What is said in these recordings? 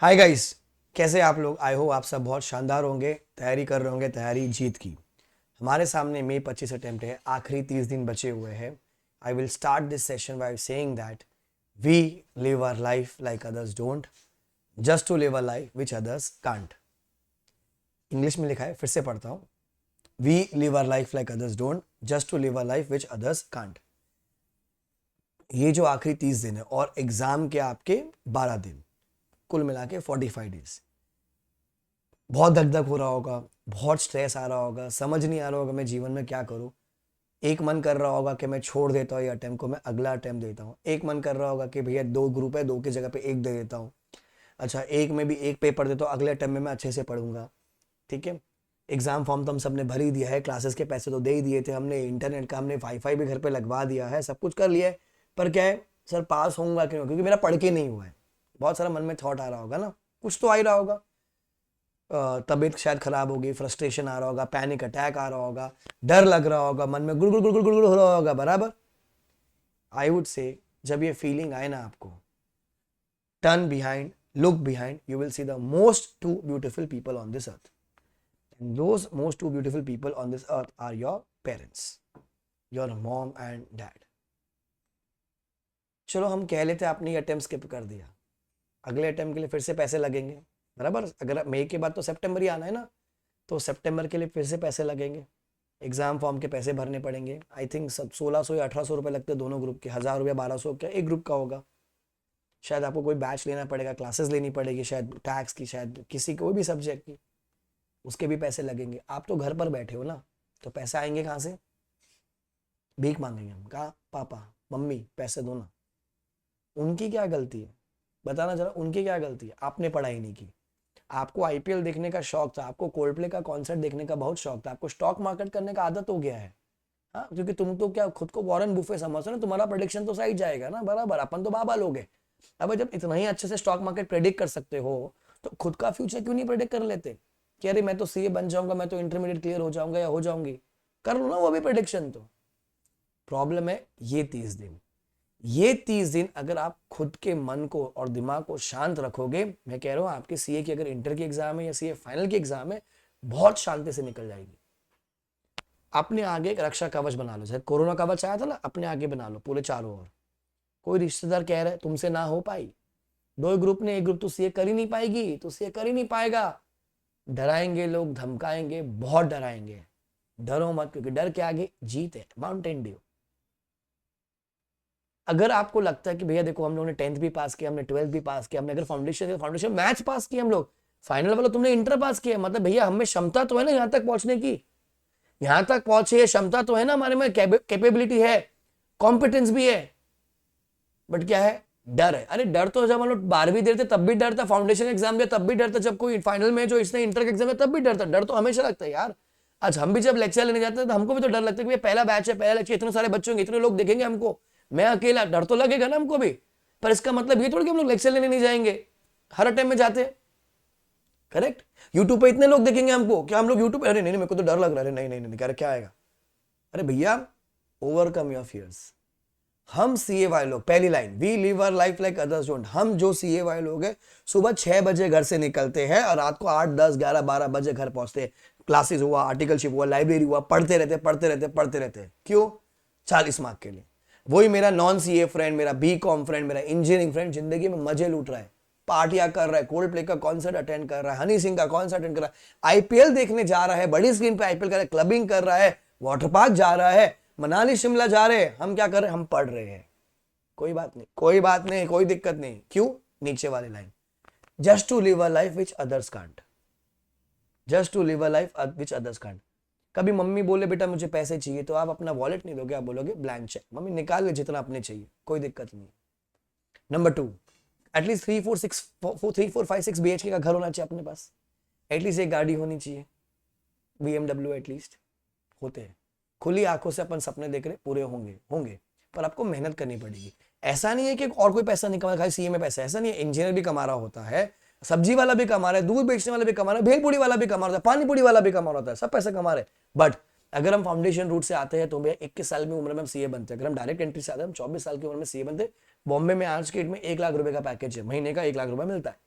Hi guys, कैसे आप लोग। आई होप आप सब बहुत शानदार होंगे, तैयारी कर रहे होंगे, तैयारी जीत की। हमारे सामने मई 25 अटेम्प्ट है, आखिरी 30 दिन बचे हुए हैं। I will start this session by saying that we live our life like others don't, just to live a life which others can't. English में लिखा है, फिर से पढ़ता हूँ। We live our life like others don't, just to live a life which others can't. ये जो आखिरी 30 दिन है और एग्जाम के आपके 12 दिन, कुल मिला के 45 डेज। बहुत धक धक हो रहा होगा, बहुत स्ट्रेस आ रहा होगा, समझ नहीं आ रहा होगा मैं जीवन में क्या करूं। एक मन कर रहा होगा कि मैं छोड़ देता हूँ ये अटेम्प्ट को, मैं अगला अटेम्प्ट देता हूँ। एक मन कर रहा होगा कि भैया 2 ग्रुप है, 2 की जगह पे 1 दे देता हूँ। अच्छा, एक में भी 1 पेपर देता हूँ, अगले अटेम्प्ट में मैं अच्छे से पढ़ूंगा। ठीक है। एग्जाम फॉर्म तो हम सबने भर ही दिया है, क्लासेस के पैसे तो दे ही दिए थे हमने, इंटरनेट का हमने वाईफाई भी घर पे लगवा दिया है, सब कुछ कर लिया है। पर क्या है सर, पास होऊंगा क्यों? क्योंकि मेरा पढ़ के नहीं हुआ है। बहुत सारा मन में थॉट आ रहा होगा ना, कुछ तो आ ही रहा होगा। तबीयत शायद खराब होगी, फ्रस्ट्रेशन आ रहा होगा, पैनिक अटैक आ रहा होगा, डर लग रहा होगा, मन में गुड़ गुड़ गुड़ गुड़ गुड़ हो रहा होगा, बराबर। आई वुड से जब ये फीलिंग आए ना आपको, turn behind, look behind, you will see the most two beautiful people on this earth. And those most two beautiful people on this earth are your parents, your mom and dad. चलो हम कह लेते आपने ये attempt skip कर दिया, अगले attempt के लिए फिर से पैसे लगेंगे, बराबर। अगर मई के बाद तो सितंबर ही आना है ना, तो सितंबर के लिए फिर से पैसे लगेंगे, एग्जाम फॉर्म के पैसे भरने पड़ेंगे। आई थिंक सब 1600 या 1800 रुपये लगते हैं दोनों ग्रुप के, 1000 रुपया 1200 क्या एक ग्रुप का होगा। शायद आपको कोई बैच लेना पड़ेगा, क्लासेस लेनी पड़ेगी, शायद टैक्स की, शायद किसी कोई भी सब्जेक्ट की, उसके भी पैसे लगेंगे। आप तो घर पर बैठे हो ना, तो पैसे आएंगे कहाँ से? भीख मांगेंगे हम, कहा पापा मम्मी पैसे दो ना। उनकी क्या गलती है, बताना जरा, उनकी क्या गलती है? आपने पढ़ाई नहीं की। आपको आईपीएल देखने का शौक था, आपको कोल्डप्ले का कॉन्सर्ट देखने का बहुत शौक था, आपको स्टॉक मार्केट करने का आदत हो गया है। हाँ, क्योंकि तुम तो क्या खुद को वॉरेन बुफे समझते हो ना, तुम्हारा प्रेडिक्शन तो सही जाएगा ना, बराबर। अपन तो बाबा लोग हैं। अब जब इतना ही अच्छे से स्टॉक मार्केट प्रेडिक्ट कर सकते हो, तो खुद का फ्यूचर क्यों नहीं प्रेडिक्ट कर लेते कि अरे मैं तो सीए बन जाऊंगा, मैं तो इंटरमीडिएट क्लियर हो जाऊंगा या हो जाऊंगी। कर लो ना वो भी प्रेडिक्शन। तो प्रॉब्लम है ये 30 दिन। ये 30 दिन अगर आप खुद के मन को और दिमाग को शांत रखोगे, मैं कह रहा हूं आपके सीए की अगर इंटर की एग्जाम है या सीए फाइनल की एग्जाम है, बहुत शांति से निकल जाएगी। अपने आगे एक रक्षा कवच बना लो, जैसे कोरोना कवच आया था ना, अपने आगे बना लो पूरे चारों ओर। कोई रिश्तेदार कह रहा है तुमसे ना हो पाई, 2 ग्रुप ने, एक ग्रुप तो सीए कर ही नहीं पाएगी, तो सीए कर ही नहीं पाएगा। डराएंगे लोग, धमकाएंगे, बहुत डराएंगे। डरो मत, क्योंकि डर के आगे जीत है, माउंटेन ड्यू। अगर आपको लगता है कि भैया देखो हम लोगों ने 10th भी पास किया, हमने 12th भी पास किया, हमने अगर फाउंडेशन मैथ्स पास किया हम लोग, फाइनल वाला तुमने इंटर पास किया, मतलब भैया हमें क्षमता तो है ना यहां तक पहुंचने की, यहां तक पहुंचे क्षमता तो है ना हमारे में, कैपेबिलिटी है, कॉम्पिटेंस भी है। बट क्या है? डर है। अरे डर तो जब हम लोग 12वीं देते तब भी डर था, फाउंडेशन एग्जाम दिया तब भी डर था, जब कोई फाइनल में जो इसने इंटर का एग्जाम दिया तब भी डर था। डर तो हमेशा लगता है यार। आज हम भी जब लेक्चर लेने जाते हैं तो हमको भी तो डर लगता है कि पहला बैच है, पहला लेक्चर, इतने सारे बच्चे होंगे, इतने लोग देखेंगे हमको, मैं अकेला, डर तो लगेगा ना हमको भी। पर इसका मतलब ये थोड़ी कि हम लोग लेक्चर लेने नहीं जाएंगे, हर टाइम में जाते हैं। करेक्ट। यूट्यूब पे इतने लोग देखेंगे हमको, क्या हम लोग यूट्यूब पे, अरे नहीं नहीं मेरे को तो डर लग रहा है, नहीं नहीं नहीं, क्या आएगा? अरे भैया, ओवरकम योर फियर्स। हम सीए वाले लोग, पहली line, we live our life like others don't. हम जो सीए वाले लोग हैं, सुबह 6 बजे घर से निकलते हैं और रात को 8 10 11 12 बजे घर पहुंचते हैं। क्लासेस हुआ, आर्टिकलशिप हुआ, लाइब्रेरी हुआ, पढ़ते रहते पढ़ते रहते पढ़ते रहते। क्यों? 40 मार्क के लिए। वही मेरा नॉन सीए फ्रेंड, मेरा बी कॉम फ्रेंड, मेरा इंजीनियरिंग फ्रेंड जिंदगी में मजे लूट रहा है, पार्टियां कर रहा है, कोल्ड प्ले का कॉन्सर्ट अटेंड कर रहा है, हनी सिंह का कॉन्सर्ट अटेंड कर रहा है, आईपीएल देखने जा रहा है, बड़ी स्क्रीन पे आईपीएल कर रहा है, क्लबिंग कर रहा है, वाटर पार्क जा रहा है, मनाली शिमला जा रहे हैं। हम क्या कर रहे हैं? हम पढ़ रहे हैं। कोई बात नहीं, कोई बात नहीं, कोई दिक्कत नहीं। क्यों? नीचे वाली line, just to live a life which others can't, just to live a life which others can't. कभी मम्मी बोले बेटा मुझे पैसे चाहिए, तो आप अपना वॉलेट नहीं दोगे, आप बोलोगे ब्लैंक चेक, मम्मी निकाल ले जितना अपने चाहिए, कोई दिक्कत नहीं। नंबर 2, एटलीस्ट 3 4 5 6 BHK का घर होना चाहिए अपने पास, एटलीस्ट एक गाड़ी होनी चाहिए, BMW एटलीस्ट। होते हैं, खुली आंखों से अपन सपने देख रहे, पूरे होंगे होंगे, पर आपको मेहनत करनी पड़ेगी। ऐसा नहीं है कि और कोई पैसा नहीं कमा रहा, खाली सीए में पैसा, ऐसा नहीं है। इंजीनियर भी कमा रहा होता है, सब्जी वाला भी कमा रहा है, दूध बेचने वाला भी कमा रहा है, भेलपूरी वाला भी कमा रहा है, पानी पूरी वाला भी कमा रहा होता है, सब पैसा कमा रहे। बट अगर हम फाउंडेशन रूट से आते हैं तो भैया 21 साल में उम्र में हम सीए बनते हैं। अगर हम डायरेक्ट एंट्री से आते हैं, हम 24 साल की उम्र में सीए बनते हैं। बॉम्बे में आज के डेट में 1 लाख रुपए का पैकेज है, महीने का 1 लाख रुपए मिलता है।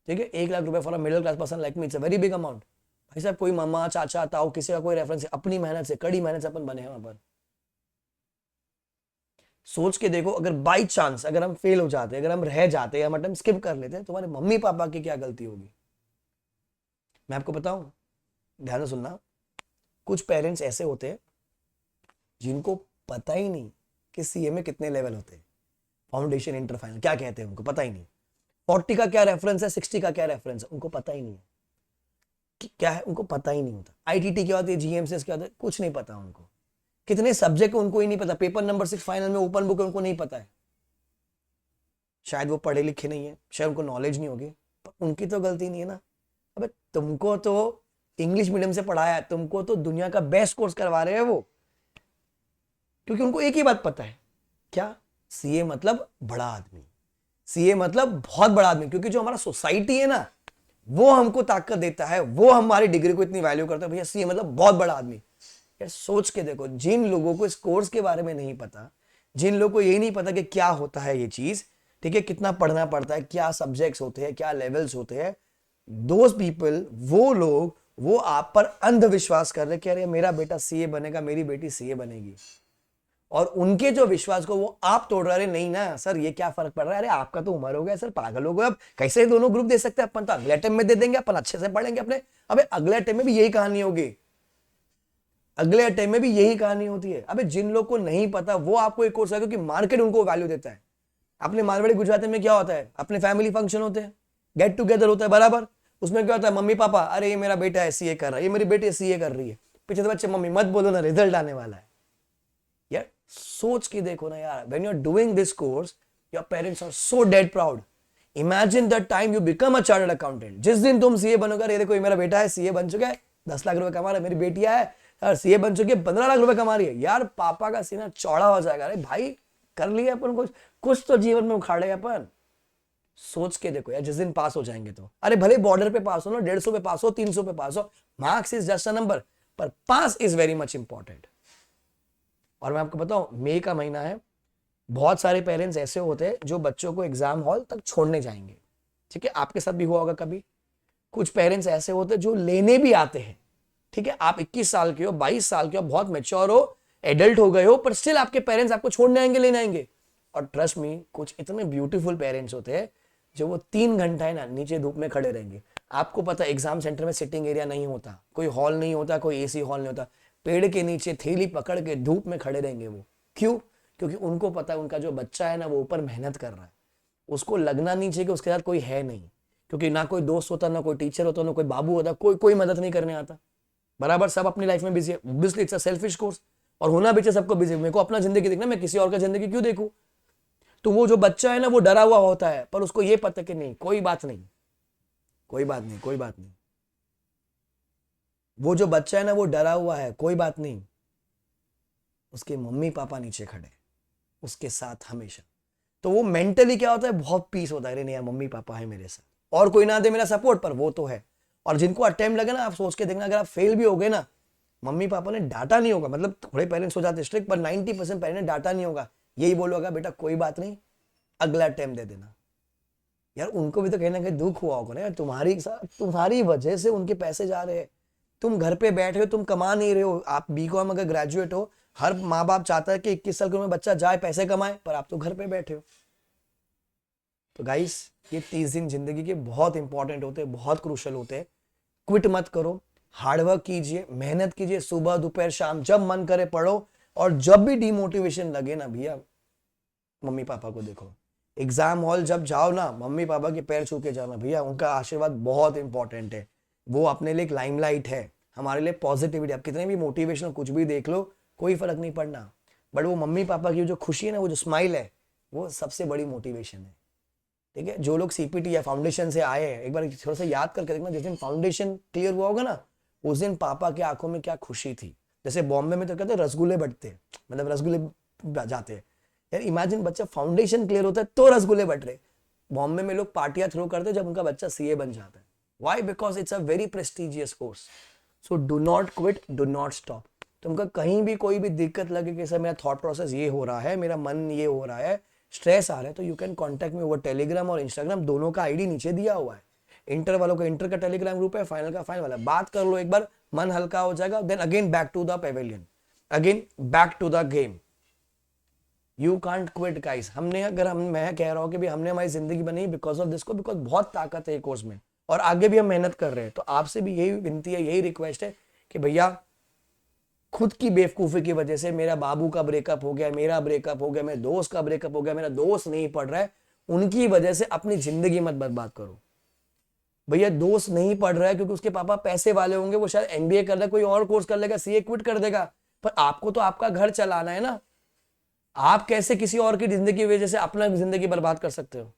ठीक है, 1 लाख रुपए for a middle class person like me it's a very big amount. भाई साहब कोई मामा चाचा ताऊ किसी का कोई रेफरेंस, अपनी मेहनत से, कड़ी मेहनत से अपन बने हैं वहां पर। सोच के देखो, अगर बाई चांस अगर हम फेल हो जाते, अगर हम रह जाते या मतलब स्किप कर लेते, तुम्हारे मम्मी पापा की क्या गलती होगी? मैं आपको बताऊं, ध्यान से सुनना, कुछ पेरेंट्स ऐसे होते हैं जिनको पता ही नहीं कि सीए में कितने लेवल होते हैं, फाउंडेशन इंटर फाइनल क्या कहते हैं, उनको पता ही नहीं। 40 का क्या रेफरेंस है, 60 का क्या रेफरेंस है, उनको पता ही नहीं है क्या है, उनको पता ही नहीं होता। आईटीटी क्या होती है, जीएमसीएस क्या होता है, कुछ नहीं पता उनको। कितने सब्जेक्ट उनको ही नहीं पता, पेपर नंबर 6 फाइनल में ओपन बुक है उनको नहीं पता है। शायद वो पढ़े लिखे नहीं है, शायद उनको नॉलेज नहीं होगी, पर उनकी तो गलती नहीं है ना। अबे तुमको तो इंग्लिश मीडियम से पढ़ाया है, तुमको तो दुनिया का बेस्ट कोर्स करवा रहे हैं वो, क्योंकि उनको एक ही बात पता है, क्या? सीए मतलब बड़ा आदमी, सीए मतलब बहुत बड़ा आदमी। क्योंकि जो हमारा सोसाइटी है ना, वो हमको ताकत देता है, वो हमारी डिग्री को इतनी वैल्यू करता है, भैया सीए मतलब बहुत बड़ा आदमी। यार सोच के देखो, जिन लोगों को इस कोर्स के बारे में नहीं पता, जिन लोगों को ये नहीं पता कि क्या होता है ये चीज, ठीक है, कितना पढ़ना पड़ता है, क्या सब्जेक्ट्स होते हैं, क्या लेवल्स होते हैं, दोज पीपल, वो लोग, वो आप पर अंधविश्वास कर रहे कि अरे मेरा बेटा सीए बनेगा, मेरी बेटी सीए बनेगी, और उनके जो विश्वास को वो आप तोड़ रहे। नहीं ना सर, ये क्या फर्क पड़ रहा है, अरे आपका तो उम्र हो गया सर, पागल हो गए, अब कैसे दोनों ग्रुप दे सकते हैं अपन, तो अगले टाइम में दे देंगे, अपन अच्छे से पढ़ेंगे अपने। अबे अगले टाइम में भी यही कहानी होगी, अगले टाइम में भी यही कहानी होती है। अबे जिन लोग को नहीं पता वो आपको एक कोर्स है, क्योंकि मार्केट उनको वैल्यू देता है। अपने मारवाड़ी गुजराती में क्या होता है, अपने फैमिली फंक्शन होते हैं, गेट टुगेदर होता है बराबर, उसमें क्या होता है, मम्मी पापा, अरे ये मेरा बेटा है सीए कर रहा है, ये मेरी बेटी सीए कर रही है, पीछे से बच्चे, मम्मी मत बोलो ना रिजल्ट आने वाला है। यार सोच के देखो ना यार, when you are doing this course, your parents are so dead proud. Imagine the time you become a chartered accountant, जिस दिन तुम सीए बनोगे, ये देखो ये मेरा बेटा है सीए बन चुका है, 10 लाख रुपए कमा रहा है, मेरी बेटियां है यार सीए बन चुकी है, 15 लाख रुपए कमा रही है, यार पापा का सीना चौड़ा हो जाएगा। अरे भाई कर लिया अपन, कुछ कुछ तो जीवन में उखाड़े अपन। सोच के देखो यार, जिस दिन पास हो जाएंगे तो, अरे भले बॉर्डर पे पास हो ना, 150 पे पास हो, 300 पे पास हो, marks is just a number, पर पास इज वेरी मच इंपॉर्टेंट। और मैं आपको बताऊं, मई का महीना है, बहुत सारे पेरेंट्स ऐसे होते हैं जो बच्चों को एग्जाम हॉल तक छोड़ने जाएंगे, ठीक है, आपके साथ भी हुआ होगा कभी। कुछ पेरेंट्स ऐसे होते हैं जो लेने भी आते हैं, ठीक है, आप 21 साल के हो, 22 साल के हो, बहुत मेच्योर हो, एडल्ट हो गए हो, पर स्टिल आपके पेरेंट्स आपको छोड़ने आएंगे, लेने आएंगे। और ट्रस्ट मी, कुछ इतने ब्यूटीफुल पेरेंट्स होते हैं जो वो 3 घंटा है ना नीचे धूप में खड़े रहेंगे। आपको पता एग्जाम सेंटर में सिटिंग एरिया नहीं होता, कोई हॉल नहीं होता, कोई एसी हॉल नहीं होता, पेड़ के नीचे थैली पकड़ के धूप में खड़े रहेंगे वो। क्यों? क्योंकि उनको पता है उनका जो बच्चा है ना, वो ऊपर मेहनत कर रहा है, उसको लगना नहीं चाहिए कि उसके साथ कोई है नहीं, क्योंकि ना कोई दोस्त होता, ना कोई टीचर होता, ना कोई बाबू होता, कोई कोई मदद नहीं करने आता, बराबर, सब अपनी लाइफ में बिजी है। Obviously it's a selfish course, और होना भी चाहिए सबको बिजी। मेरे को अपना जिंदगी देखना, मैं किसी और का जिंदगी क्यों देखूं? तो वो जो बच्चा है ना, वो डरा हुआ होता है, पर उसको ये पता कि नहीं, कोई बात नहीं, कोई बात नहीं, कोई बात नहीं। वो जो बच्चा है ना, वो डरा हुआ है, कोई बात नहीं, उसके मम्मी पापा नीचे खड़े उसके साथ हमेशा। तो वो मेंटली क्या होता है, बहुत पीस होता है, नहीं यार मम्मी पापा है मेरे साथ, और कोई ना दे मेरा सपोर्ट, पर वो तो है। और जिनको अटेम्प्ट लगे ना, आप सोच के देखना, अगर आप फेल भी हो गए ना, मम्मी पापा ने डांटा नहीं होगा, मतलब थोड़े पेरेंट्स हो जाते स्ट्रिक्ट, पर 90% पेरेंट्स ने डांटा नहीं होगा, यही बोलोगा बेटा कोई बात नहीं, अगला अटेम्प्ट दे देना। यार उनको भी तो कहीं ना कहीं दुख हुआ होगा ना यार, तुम्हारी वजह से उनके पैसे जा रहे हैं, तुम घर पे बैठे हो, तुम कमा नहीं रहे हो। आप बीकॉम अगर ग्रेजुएट हो, हर माँ बाप चाहता है कि 21 साल की उम्र में बच्चा जाए पैसे कमाए, पर आप तो घर पे बैठे हो। तो गाइस, ये 30 दिन जिंदगी के बहुत इंपॉर्टेंट होते हैं, बहुत क्रूशल होते हैं। क्विट मत करो, हार्डवर्क कीजिए, मेहनत कीजिए, सुबह दोपहर शाम जब मन करे पढ़ो, और जब भी डिमोटिवेशन लगे ना भैया, मम्मी पापा को देखो, एग्जाम हॉल जब जाओ ना, मम्मी पापा के पैर छू के जाना भैया, उनका आशीर्वाद बहुत इंपॉर्टेंट है। वो अपने लिए एक लाइमलाइट है, हमारे लिए पॉजिटिविटी। आप कितने भी मोटिवेशनल कुछ भी देख लो, कोई फर्क नहीं पड़ना, बट वो मम्मी पापा की जो खुशी है ना, वो जो स्माइल है, वो सबसे बड़ी मोटिवेशन है। ठीक है, जो लोग सीपीटी या फाउंडेशन से आए हैं, एक बार थोड़ा सा याद करके देखना, जिस दिन फाउंडेशन क्लियर हुआ होगा ना, उस दिन पापा की आंखों में क्या खुशी थी। जैसे बॉम्बे में तो कहते हैं रसगुल्ले बटते हैं, मतलब रसगुल्ले जाते हैं। यार इमेजिन, बच्चा फाउंडेशन क्लियर होता है तो रसगुल्ले बट रहे। बॉम्बे में लोग पार्टियां थ्रो करते हैं जब उनका बच्चा सीए बन जाता है। Why? Because it's a very prestigious course. So do not quit, do not stop. तुमको कहीं भी कोई भी दिक्कत लगे कि सर मेरा थॉट प्रोसेस ये हो रहा है, मेरा मन ये हो रहा है, स्ट्रेस आ रहा है, तो you can contact me over Telegram और इंस्टाग्राम, दोनों का आईडी नीचे दिया हुआ है। इंटर वालों का इंटर का टेलीग्राम ग्रुप है, फाइनल का फाइनल वाला, बात कर लो एक बार, मन हल्का हो जाएगा, then again back to the pavilion, again back to the game. You can't quit guys. हमने अगर हम मैं कह रहा हूं कि भी हमने हमारी जिंदगी बनाई बिकॉज ऑफ दिस को, बिकॉज बहुत ताकत है कोर्स में और आगे भी हम मेहनत कर रहे हैं। तो आपसे भी यही विनती है, यही रिक्वेस्ट है कि भैया खुद की बेवकूफी की वजह से मेरा बाबू का ब्रेकअप हो गया, मेरा ब्रेकअप हो गया, मेरे दोस्त का ब्रेकअप हो गया, मेरा दोस्त नहीं पढ़ रहा है, उनकी वजह से अपनी जिंदगी मत बर्बाद करो। भैया दोस्त नहीं पढ़ रहा है क्योंकि उसके पापा पैसे वाले होंगे, वो शायद एमबीए कर रहा है, कोई और कोर्स कर लेगा, सीए क्विट कर देगा, पर आपको तो आपका घर चलाना है ना। आप कैसे किसी और की जिंदगी की वजह से अपना जिंदगी बर्बाद कर सकते हो?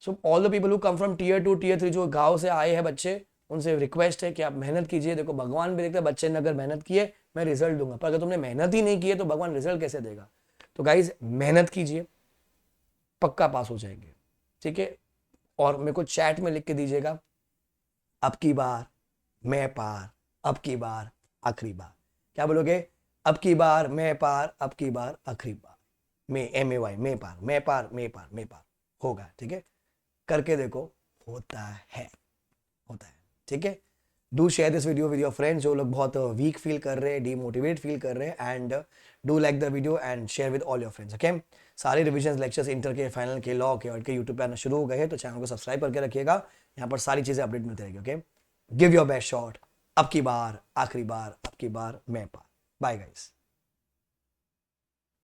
So all the people who come from tier 2 tier 3, जो गांव से आए हैं बच्चे, उनसे रिक्वेस्ट है कि आप मेहनत कीजिए। देखो भगवान भी देखते हैं बच्चे ने अगर मेहनत की है मैं रिजल्ट दूंगा, पर अगर तुमने मेहनत ही नहीं की है तो भगवान रिजल्ट कैसे देगा? तो गाइज मेहनत कीजिए, पक्का पास हो जाएंगे, ठीक है। और मेरे को चैट में लिख के दीजिएगा, अब की बार मैं पार, अब की बार आखिरी बार। क्या बोलोगे? अब की बार मैं पार, अब की बार आखिरी बार, मैं MAY, मैं पार, मैं पार, मैं पार, मैं पार होगा, ठीक है। करके देखो, होता है, होता है, ठीक है। Do share this video with your friends, जो लोग बहुत वीक फील कर रहे हैं, डीमोटिवेट फील कर रहे हैं, and do like the video and share with all your friends, okay. सारे रिविजन लेक्चर्स इंटर के, फाइनल के, लॉ के और के यूट्यूब पे आना शुरू हो गए हैं, तो चैनल को सब्सक्राइब करके रखिएगा, यहाँ पर सारी चीजें अपडेट मिलती रहेगी, okay. Give your best shot, अब की बार आखिरी बार, अब की बार मैं पार। Bye guys.